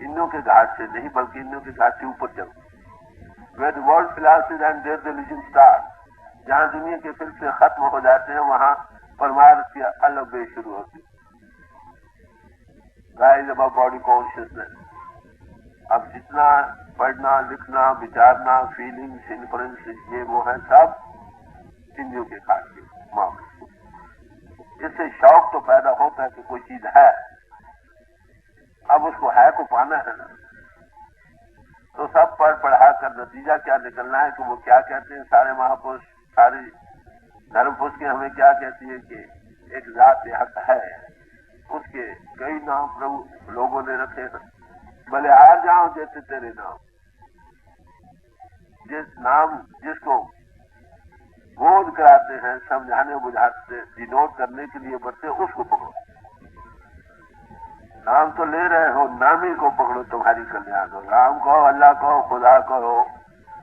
انوں کے گھاٹ سے نہیں بلکہ انوں کے گھاٹ سے اوپر چلو. Where the world philosophy and there the religion starts. جہاں دنیا کے فلسفے ختم ہو جاتے ہیں وہاں پرمارتھ کی الگ بے شروع ہوتی. Rise about body consciousness. اب جتنا پڑھنا لکھنا بچارنا فیلنگس انفلوئنس یہ وہ ہے سب ہندیوں کے کھاٹ کے معاملے. اس سے شوق تو پیدا ہوتا ہے کہ کوئی چیز ہے، اب اس کو ہے کو پانا ہے نا. تو سب پڑھا کر نتیجہ کیا نکلنا ہے کہ وہ کیا کہتے ہیں سارے مہاپرش ساری دھرم پوسکیں ہمیں کیا کہتی ہے کہ ایک ذات حق ہے، اس کے کئی نام پربھو لوگوں نے رکھے ہیں. بھلے ہار جاؤ جیسے تیرے نام. جس نام جس کو بودھ کراتے ہیں سمجھانے بجھاتے ڈینوٹ کرنے کے لیے بڑھتے اس کو پکڑو. نام تو لے رہے ہو نام ہی کو پکڑو تمہاری کلیان ہو. رام کہو اللہ کہو خدا کہو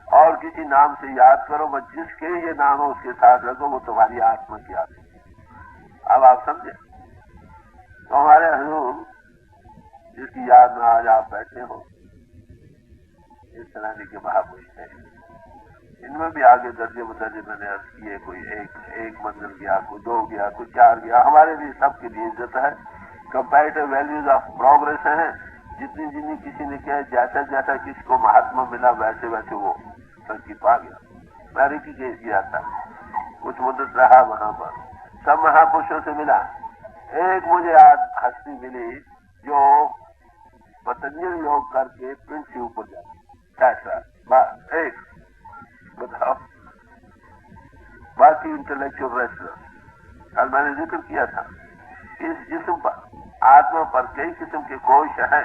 اور کسی نام سے یاد کرو بس جس کے یہ نام ہو اس کے ساتھ رکھو وہ تمہاری آتما کی آتی. اب آپ سمجھے تو ہمارے حضور جس کی یاد میں آج آپ بیٹھے ہو اس طرح کے مہاپرش ہیں. ان میں بھی آگے درجے بدرجے میں نے عرض کیے کوئی ایک منزل گیا کوئی 2 گیا کوئی 4 گیا. ہمارے لیے سب کے لیے عزت ہے. کمپیریٹو ویلیوز آف پروگریس ہیں. جتنی جتنی کسی نے کہا جیسا جیسا کسی کو مہاتما ملا ویسے ویسے وہ ترقی پا گیا. امریکی کیس کیا تھا کچھ مدت رہا وہاں پر سب مہاپرشوں سے ملا. ایک مجھے آج ہستی ملی جو پتنجل یوگ کر کے پرنٹ سے اوپر جاتا ایک بتاؤ. باقی انٹلیکچوئل ریسلر کل میں نے ذکر کیا تھا اس جسم پر آتما پر کئی قسم کے کوش ہیں.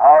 اور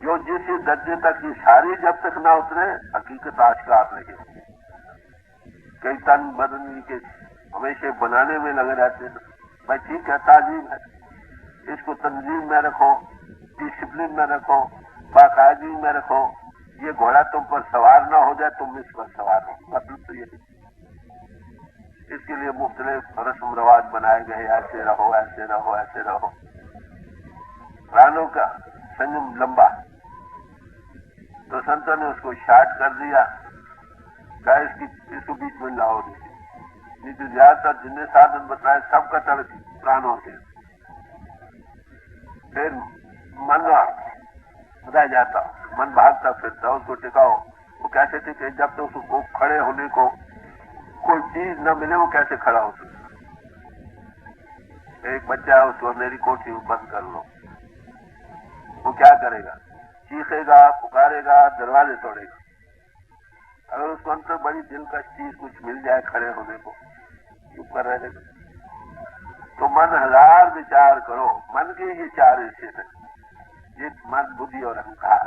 جو جس درجے تک یہ ساری جب تک نہ اترے حقیقت آشکار نہیں ہوتی. کئی تن بدن کے ہمیشہ بنانے میں لگے رہتے ہیں. بھائی ٹھیک ہے تعظیم ہے، اس کو تنظیم میں رکھو ڈسپلن میں رکھو باقاعدگی میں رکھو. یہ گھوڑا تم پر سوار نہ ہو جائے تم اس پر سوار ہو. مطلب تو یہ اس کے لیے مختلف رسم رواج بنائے گئے ایسے رہو ایسے رہو ایسے رہو. پرانوں کا سنجم لمبا تو سنتوں نے اس کو شارٹ کر دیا کہ اس کو بیچ میں لاؤ نہیں تو زیادہ تر جن سادھن بتائے سب کا تڑک پرانوں سے. پھر من بتایا جاتا من بھاگتا پھرتا اس کو ٹکاؤ. وہ کیسے ٹکے جب تک اس کو کھڑے ہونے کو کوئی چیز نہ ملے وہ کیسے کھڑا ہو سکتا. ایک بچہ ہے اس کو میری کوٹھی میں بند کر لو وہ کیا کرے گا؟ چیخے گا پکارے گا دروازے توڑے گا. اگر اس کو اندر بڑی دلکش چیز کچھ مل جائے کھڑے ہونے کو چپ کر رہے گا. تو من ہزار وچار کرو من کے یہ 4 حصے ہیں جت من بدھی اور اہنکار.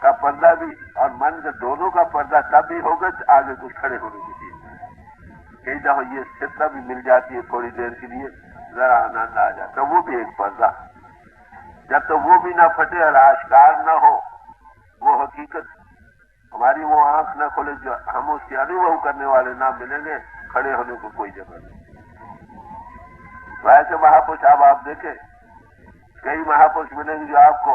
کا پردہ بھی اور من کے دونوں کا پردہ تب بھی ہوگا آگے کچھ کھڑے ہونے کی چیز. کئی دفعہ یہ ستنا بھی مل جاتی ہے تھوڑی دیر کے لیے ذرا آنند آ جاتا وہ بھی ایک پردہ. جب تک وہ بھی نہ پھٹے اور آشکار نہ ہو وہ حقیقت ہماری وہ آنکھ نہ کھولے جو ہم اس کے انوبھو کرنے والے نہ ملیں گے کھڑے ہونے کو کوئی جگہ نہیں. تو ایسے مہاپرش اب آپ دیکھیں کئی مہاپرش ملیں گے جو آپ کو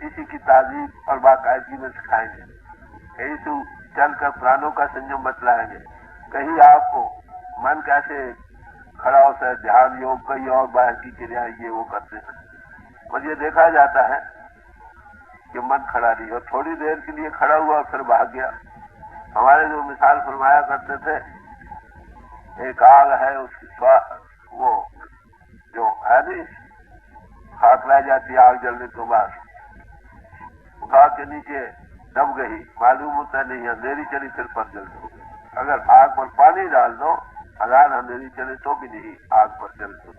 اسی کی تعظیم اور باقاعدگی میں سکھائیں گے. کہیں تو چل کر پرانوں کا سنجم بتلائیں گے. کہیں آپ کو من کیسے کھڑا ہوتا ہے دھیان یوگ کئی اور باہر کی کریا یہ وہ کرتے ہیں. اور یہ دیکھا جاتا ہے کہ من کھڑا نہیں اور تھوڑی دیر کے لیے کھڑا ہوا اور پھر بھاگ گیا. ہمارے جو مثال فرمایا کرتے تھے ایک آگ ہے اس کی وہ جو ہے نہیں خاک رہ جاتی آگ جلنے کے بعد اٹھا کے نیچے دب گئی معلوم ہوتا نہیں اندھیری چلی پھر پر جل دو. اگر آگ پر پانی ڈال دو اگر اندھیری چلے تو بھی نہیں آگ پر جل دو.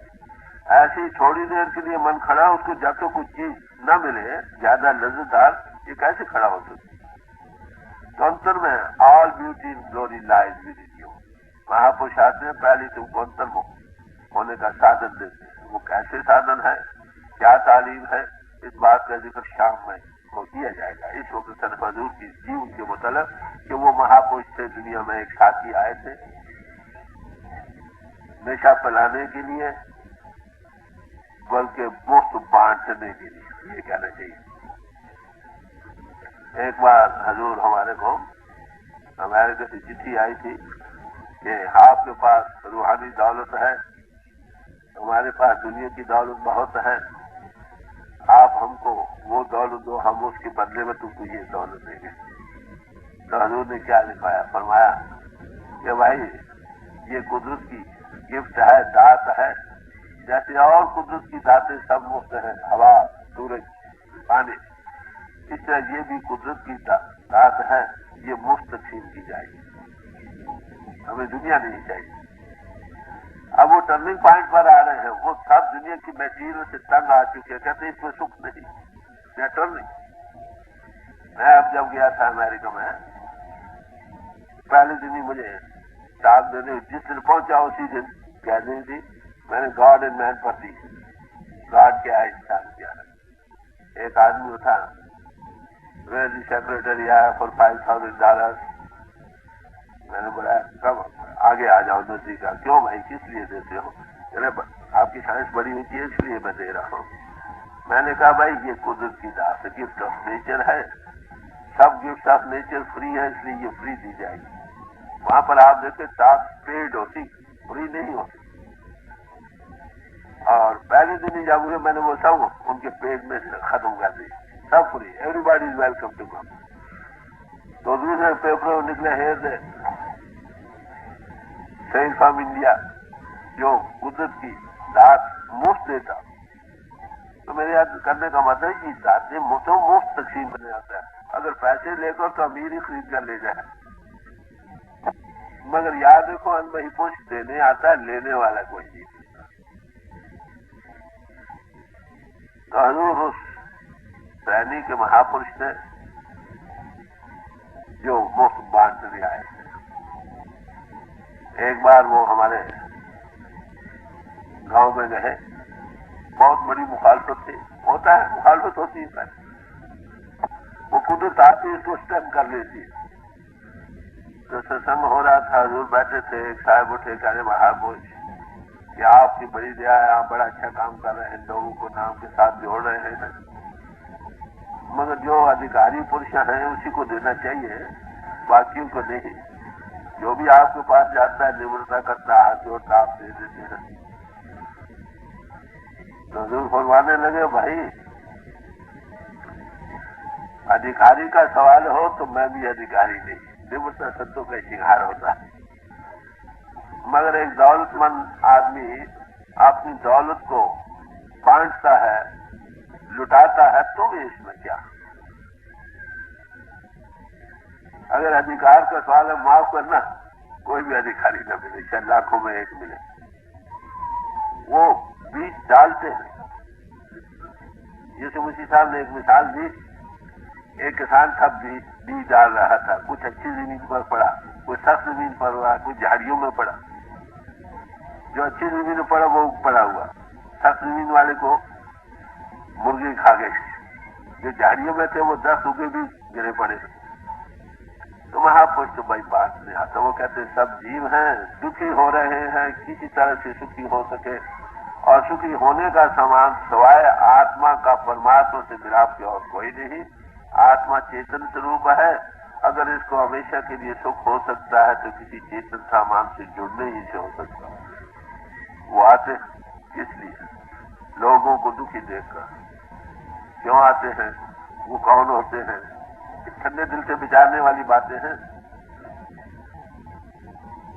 ایسی تھوڑی دیر کے لیے من کھڑا اس کو جب تک کچھ چیز نہ ملے زیادہ لذت دار یہ کیسے کھڑا ہو سکتا. تو انتر میں all beauty glory lies with in you. مہاپرش آتے ہیں پہلے تم کو انتر ہونے کا سادھن دیتے ہیں. وہ کیسے سادھن ہے کیا تعلیم ہے اس بات کا ذکر شام میں کو کیا جائے گا. اس وقت صرف حضور کی جیو کے متعلق کہ وہ مہاپرش تھے, دنیا میں ایک ساتھی آئے تھے نشہ پلانے کے لیے بلکہ مفت بانٹنے کے لیے, یہ کہنا چاہیے. ایک بار حضور ہمارے کو امریکہ سے چٹھی آئی تھی کہ آپ کے پاس روحانی دولت ہے, ہمارے پاس دنیا کی دولت بہت ہے, آپ ہم کو وہ دولت دو, ہم اس کے بدلے میں تم کو یہ دولت دیں گے. تو حضور نے کیا لکھایا, فرمایا کہ بھائی یہ قدرت کی گفٹ ہے, دات ہے, جیسے اور قدرت کی داتیں سب مفت ہیں, ہوا, سورج, پانی, اس طرح یہ بھی قدرت کی دات ہے, یہ مفت تقسیم کی جائے گی, ہمیں دنیا نہیں چاہیے. اب وہ ٹرننگ پوائنٹ پر آ رہے ہیں, وہ سب دنیا کی میٹیریل سے تنگ آ چکے ہیں, کہتے ہیں اس میں سکھ نہیں, میں ٹرننگ. میں اب جب گیا تھا امریکہ میں, پہلے دن ہی مجھے ڈاک دینے, جس دن پہنچا اسی دن کہہ دیں تھی میں نے گاڈ اینڈ مین پر دی, گاڈ کیا ہے انسان کیا ہے. ایک آدمی تھا, ویری سیکرٹری آیا فور $5,000. میں نے بولا کب آگے آ جاؤ نزدیک. کیوں بھائی, کس لیے دیتے ہو؟ آپ کی سائنس بڑی ہوتی ہے اس لیے میں دے رہا ہوں. میں نے کہا بھائی یہ قدرت کی دات, گفٹ آف نیچر ہے, سب گفٹ آف نیچر فری ہے, اس لیے یہ فری دی جائے گی. وہاں پر آپ دیکھیں ٹیکس پیڈ ہوتی, فری نہیں ہوتی. اور پہلے دن ہی جب ہوئے میں نے وہ سب ان کے پیج میں ختم کر دی, سب free, everybody is welcome to come. تو دوسرے پیپر نکلے here they sail from India, جو قدرت کی دات مفت دیتا. تو میرے یاد کرنے کا مطلب کہ داتیں مفت تقسیم کرنے آتا ہے. اگر پیسے لے کر تو امیر ہی خرید کر لے جائے, مگر یاد رکھو ان میں ہی پوچھ دینے آتا ہے, لینے والا کوئی نہیں. تو حضور اس سینی کے مہاپرش تھے جو مفت بانٹنے آئے. ایک بار وہ ہمارے گاؤں میں گئے, بہت بڑی مخالفت تھی, ہوتا ہے مخالفت ہوتی ہے, وہ قدرت آتی اس کو اسٹیپ کر لیتی. تو ستسنگ ہو رہا تھا, حضور بیٹھے تھے, ایک صاحب اٹھے کہنے مہاپرش کہ آپ کی بڑی دیا ہے, آپ بڑا اچھا کام کر رہے ہیں, لوگوں کو نام کے ساتھ جوڑ رہے ہیں, مگر جو ادھیکاری پرش ہیں اسی کو دینا چاہیے, باقیوں کو نہیں. جو بھی آپ کے پاس جاتا ہے نمرتا کرتا ہے, ہاتھ جوڑتا, آپ دے دیتے ہیں. تو حضور فرمانے لگے بھائی ادھیکاری کا سوال ہو تو میں بھی ادھیکاری نہیں, نمرتا سنتوں کا شنگار ہوتا ہے. مگر ایک دولت مند آدمی اپنی دولت کو بانٹتا ہے, لٹاتا ہے, تو بھی اس میں کیا. اگر ادھیکار کا سوال ہے معاف کرنا, کوئی بھی ادھیکاری نہ ملے, چاہے لاکھوں میں ایک ملے, وہ بیج ڈالتے ہیں. جیسے مجھے صاحب نے ایک مثال دی, ایک کسان تھا بیج ڈال رہا تھا, کچھ اچھی زمین پر پڑا, کچھ سخت زمین پر ہوا, کچھ جھاڑیوں میں پڑا. جو اچھی زمین میں پڑا وہ پڑا ہوا, سخت زمین والے کو مرغی کھا گئے. جو جھاڑیوں میں تھے وہ 10 اگے بھی گرے پڑے. تو وہاں پوچھ تو بھائی بات نہیں آتا. وہ کہتے سب جیو ہیں, دکھی ہو رہے ہیں, کسی طرح سے سکھی ہو سکے, اور سکھی ہونے کا سامان سوائے آتما کا پرماتما سے ملاپ کے اور کوئی نہیں. آتما چیتن سوروپ ہے, اگر اس کو ہمیشہ کے لیے سکھ ہو سکتا ہے تو کسی چیتن سامان سے جڑنے ہی سے ہو سکتا ہے. وہ آتے کس لیے؟ لوگوں کو دکھی دیکھ کر. کیوں آتے ہیں؟ وہ کون ہوتے ہیں؟ ٹھنڈے دل سے بچارنے والی باتیں ہیں.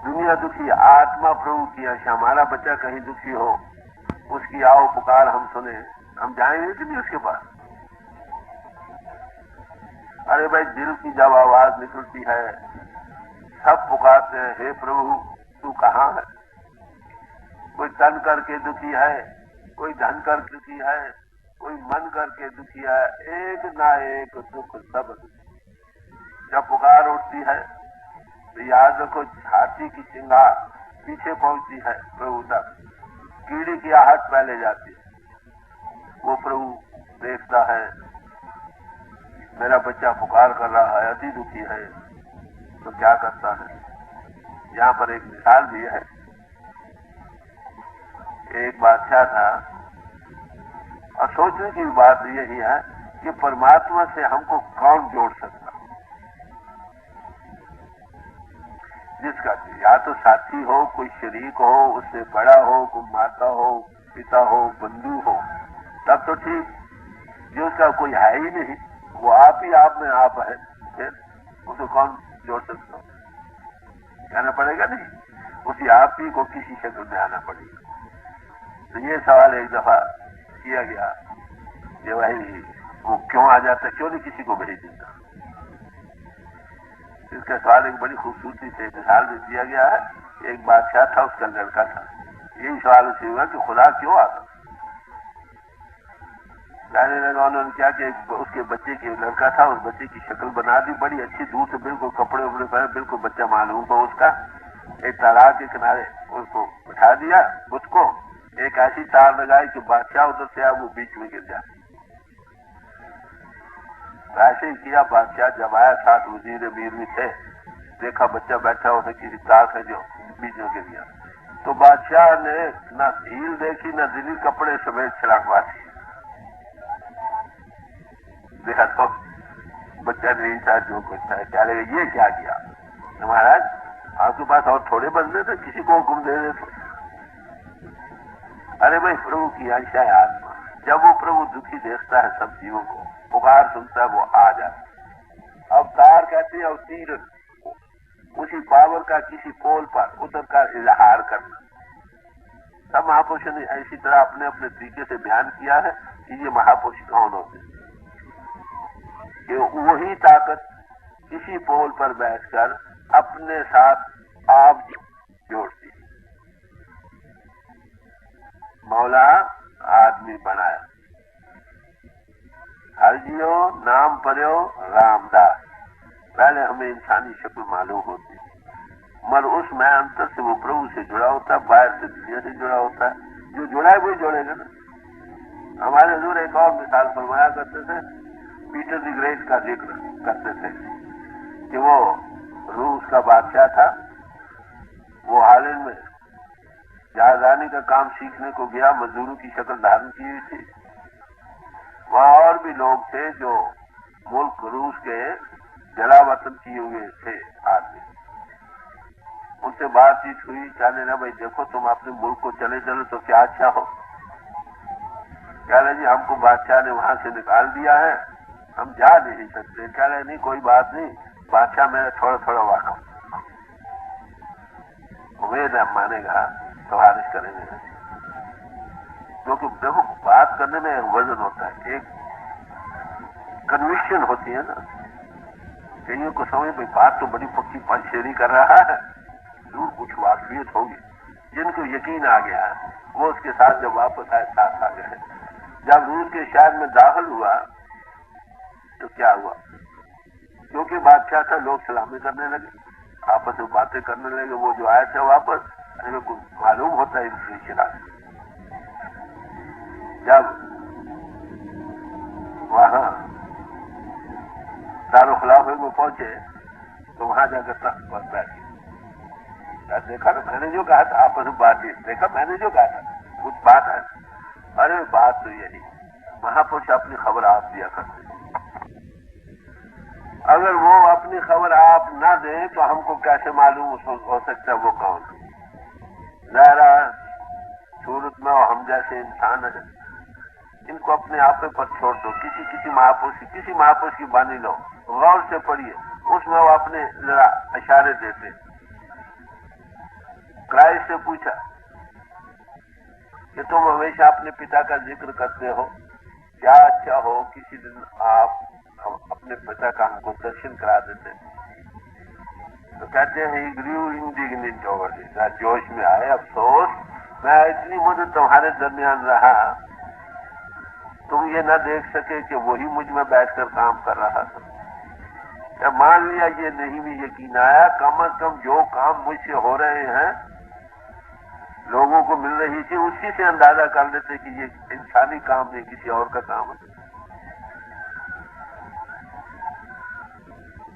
دنیا دکھی, آتما پربھو کی ہے. ہمارا بچہ کہیں دکھی ہو, اس کی آؤ پکار ہم سنیں, ہم جائیں گے کہ نہیں اس کے پاس؟ ارے بھائی دل کی جب آواز نکلتی ہے سب پکارتے ہیں, ہے پربھو تو کہاں ہے. کوئی تن کر کے دکھی ہے, کوئی دھن کر کے دکھی ہے, کوئی من کر کے دکھی ہے, ایک نہ ایک دکھ سب. جب پکار اٹھتی ہے تو یاد رکھو چھاتی کی چنگار پیچھے پہنچتی ہے پربھو تک, کیڑی کی آہٹ پہلے جاتی ہے, وہ پربھو دیکھتا ہے میرا بچہ پکار کر رہا ہے، اتی دکھی ہے، تو کیا کرتا ہے؟ یہاں پر ایک مثال بھی ہے۔ ایک بادشاہ تھا، اور سوچنے کی بات یہی ہے کہ پرماتما سے ہم کو کون جوڑ سکتا؟ جس کا یا تو ساتھی ہو، کوئی شریک ہو، اس سے بڑا ہو، کوئی ماتا ہو، پتا ہو، بندو ہو، تب تو ٹھیک۔ جو اس کا کوئی ہے ہی نہیں، وہ آپ ہی آپ میں آپ ہے، پھر اسے کون جوڑ سکتا؟ کہنا پڑے گا نہیں، اسی آپ ہی کو کسی شکل میں آنا پڑے گا۔ تو یہ سوال ایک دفعہ کیا گیا کہ بھائی وہ کیوں آ جاتا، کیوں نہیں کسی کو بھیج دیتا؟ اس کا سوال ایک بڑی خوبصورتی سے مثال میں دیا گیا ہے۔ ایک بادشاہ تھا، اس کا لڑکا تھا، یہی سوال اسے ہوا کہ خدا کیوں آتا؟ جانے لگا انہوں نے کیا کہ اس کے بچے کی لڑکا تھا، اس بچے کی شکل بنا دی بڑی اچھی، دور سے بالکل کپڑے وپڑے پہنے، بالکل بچہ معلوم ہو اس کا۔ ایک تالاب کے کنارے اس کو بٹھا دیا، اس کو ایک ایسی تار لگائی کہ بادشاہ ادھر سے وہ بیچ میں گر جائے۔ ایسے ہی کیا، بادشاہ جب آیا، ساتھ وزیر امیر بھی تھے، دیکھا بچہ بیٹھا اسے کسی تار سے جو بیچ میں گر گیا، تو بادشاہ نے نہ ڈھیل دیکھی نہ دلی، کپڑے سمیت چھڑانگ ماری۔ دیکھا تو بچہ نہیں تھا، جو کچھ تھا، کیا لگا یہ کیا کیا؟ مہاراج آپ کے پاس اور تھوڑے بندے تھے، کسی کو حکم دے دیتے۔ ارے بھائی پربھو کی انشا ہے آتما، جب وہ پربھو دکھی دیکھتا ہے سب جیووں کو، پکار سنتا ہے، وہ آ جاتا ہے۔ اوتار کہتے ہیں اوتیر، اسی پاور کا کسی پول پر اتر کر اظہار کرنا۔ سب مہاپرشوں نے اسی طرح اپنے اپنے طریقے سے بیان کیا ہے کہ یہ مہاپرش کون ہوتے ہیں، کہ وہی طاقت کسی پول پر بیٹھ کر اپنے ساتھ آپ جوڑتی۔ مولا آدمی بنایا، ہر جیو نام پڑھو رام داس۔ پہلے ہمیں انسانی شکل معلوم ہوتی، مگر اس میں انتر سے وہ پربھو سے جڑا ہوتا ہے، باہر سے دنیا سے جڑا ہوتا ہے۔ جو جڑا ہے وہی جوڑے گا نا۔ ہمارے حضور ایک اور مثال فرمایا کرتے تھے، پیٹر دی گریٹ کا ذکر کرتے تھے کہ وہ روس کا بادشاہ تھا، وہ ہالینڈ میں جہازرانی کا کام سیکھنے کو گیا، مزدوروں کی شکل دھارن کی ہوئی تھی۔ وہاں اور بھی لوگ تھے جو ملک روس کے جلا وطن کیے ہوئے تھے آدمی۔ ان سے بات چیت ہوئی، کہنے لگا بھائی دیکھو تم اپنے ملک کو چلے چلو تو کیا اچھا ہو۔ کہہ رہے جی ہم کو بادشاہ نے وہاں سے نکال دیا ہے، ہم جا نہیں سکتے۔ کہہ رہے نہیں کوئی بات نہیں، بادشاہ میرا تھوڑا تھوڑا واقف، امید ہے مانے گا، سفارش کریں گے۔ کیونکہ دیکھو بات کرنے میں ایک وزن ہوتا ہے، ایک کنوکشن ہوتی ہے نا، کہیں کو سمجھ بھائی بات تو بڑی پکی پنشیری کر رہا ہے، ضرور کچھ واقعیت ہوگی۔ جن کو یقین آ گیا وہ اس کے ساتھ جب واپس آئے ساتھ آ گئے۔ جب روس کے شہر میں داخل ہوا تو کیا ہوا؟ کیونکہ بادشاہ تھا، لوگ سلامی کرنے لگے، آپس میں باتیں کرنے لگے۔ وہ جو آئے تھے واپس، معلوم ہوتا ہے انفلیشن۔ جب وہاں دارالخلافے میں پہنچے تو وہاں جا کر تخت پر بیٹھ گئے۔ دیکھا نا میں نے جو کہا تھا، آپس میں بات چیت، دیکھا میں نے جو کہا تھا، کچھ بات ہے۔ ارے بات تو یہی، مہاپرش اپنی خبر آپ دیا کرتے، اگر وہ اپنی خبر آپ نہ دیں تو ہم کو کیسے معلوم ہو سکتا ہے وہ کون ہے؟ ظاہرہ صورت میں وہ ہم جیسے انسان ہیں، ان کو اپنے آپ پر چھوڑ دو۔ کسی مہاپرش کی بانی لو، غور سے پڑھیے، اس میں وہ اپنے ذرا اشارے دیتے۔ کرائسٹ سے پوچھا کہ تم ہمیشہ اپنے پتا کا ذکر کرتے ہو، کیا اچھا ہو کسی دن آپ اپنے پتا کا ہم کو درشن کرا دیتے۔ تو کہتے ہیں گریو انڈیگنٹ اوور دس، جوش میں آئے، افسوس میں اتنی مدت تمہارے درمیان رہا، تم یہ نہ دیکھ سکے کہ وہی مجھ میں بیٹھ کر کام کر رہا تھا۔ یا مان لیا یہ نہیں بھی یقین آیا، کم از کم جو کام مجھ سے ہو رہے ہیں لوگوں کو مل رہی تھی، اسی سے اندازہ کر لیتے کہ یہ انسانی کام نہیں، کسی اور کا کام ہے۔